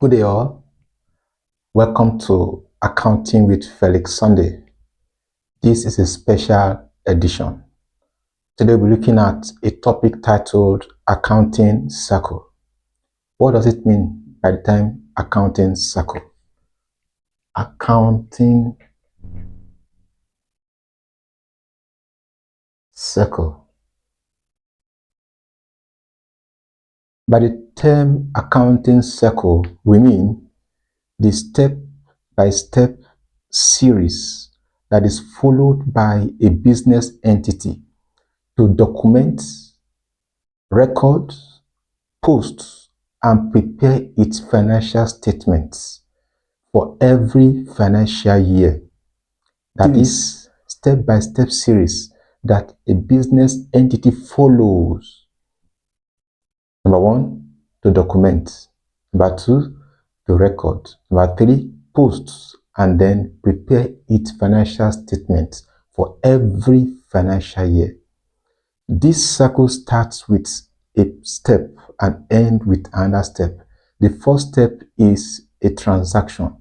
Good day, all. Welcome to Accounting with Felix Sunday. This is a special edition. Today, we're looking at a topic titled Accounting Circle. What does it mean by the time accounting circle? Accounting circle. By the term accounting circle, we mean the step-by-step series that is followed by a business entity to document, record, post, and prepare its financial statements for every financial year. That is step-by-step series that a business entity follows. Number one, to document. Number two, to record. Number three, posts, and then prepare its financial statements for every financial year. This cycle starts with a step and ends with another step. The first step is a transaction,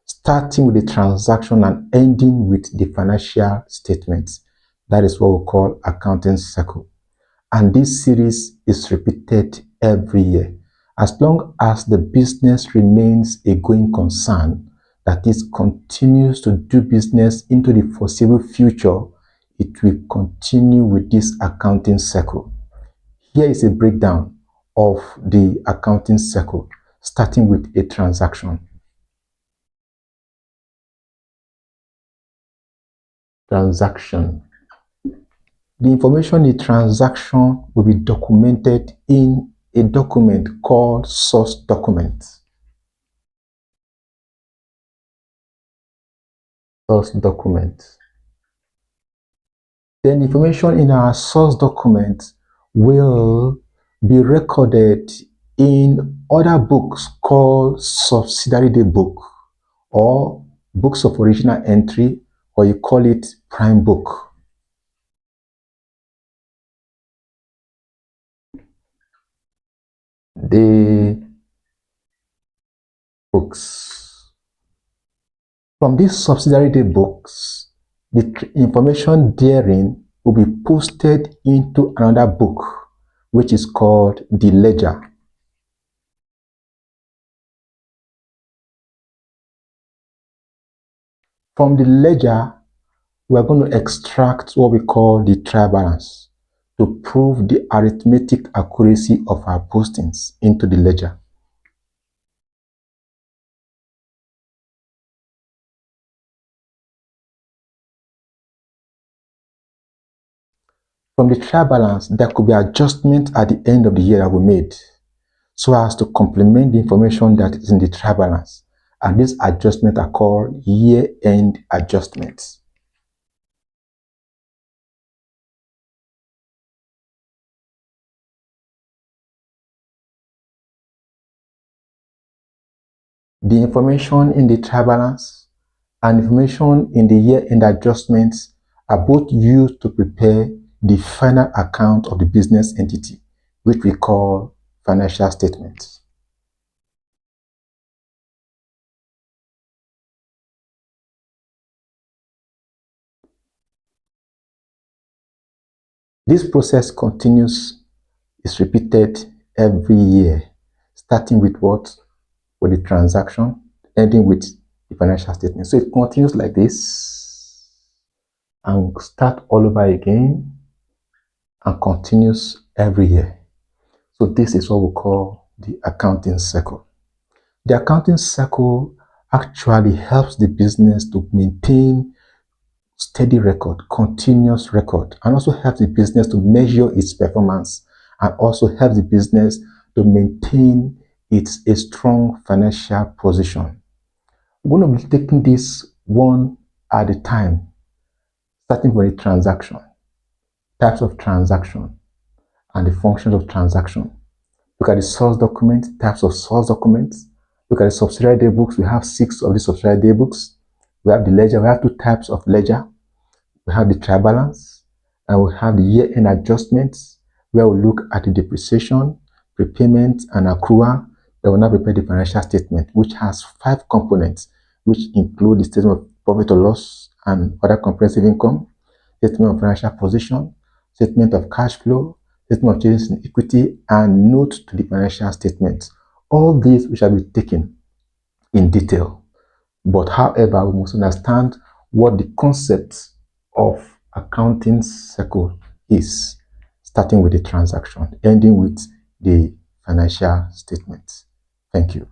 starting with the transaction and ending with the financial statements. That is what we call accounting cycle. And this series is repeated every year. As long as the business remains a going concern, that is, continues to do business into the foreseeable future, it will continue with this accounting cycle. Here is a breakdown of the accounting cycle, starting with a transaction. Transaction. The information in the transaction will be documented in a document called source document. Source document. Then information in our source document will be recorded in other books called subsidiary day book or books of original entry, or you call it prime book. The books. From these subsidiary day books, the information therein will be posted into another book, which is called the ledger. From the ledger, we are going to extract what we call the trial balance to prove the arithmetic accuracy of our postings into the ledger. From the trial balance, there could be adjustment at the end of the year that we made so as to complement the information that is in the trial balance. And these adjustments are called year-end adjustments. The information in the trial balance and information in the year-end adjustments are both used to prepare the final account of the business entity, which we call financial statements. This process continues, is repeated every year, starting with what? With the transaction, ending with the financial statement. So it continues like this and start all over again and continues every year. So this is what we call the accounting cycle. The accounting cycle actually helps the business to maintain steady record, continuous record, and also helps the business to measure its performance and also helps the business to maintain a strong financial position. We're going to be taking this one at a time, starting with the transaction, types of transaction, and the functions of transaction. Look at the source document, types of source documents. Look at the subsidiary day books. We have 6 of the subsidiary day books. We have the ledger. We have 2 types of ledger. We have the trial balance, and we have the year-end adjustments, where we look at the depreciation, prepayment, and accrual, They will now prepare the financial statement, which has 5 components, which include the statement of profit or loss and other comprehensive income, statement of financial position, statement of cash flow, statement of changes in equity, and note to the financial statements. All these we shall be taken in detail. But however, we must understand what the concept of accounting cycle is, starting with the transaction, ending with the financial statements. Thank you.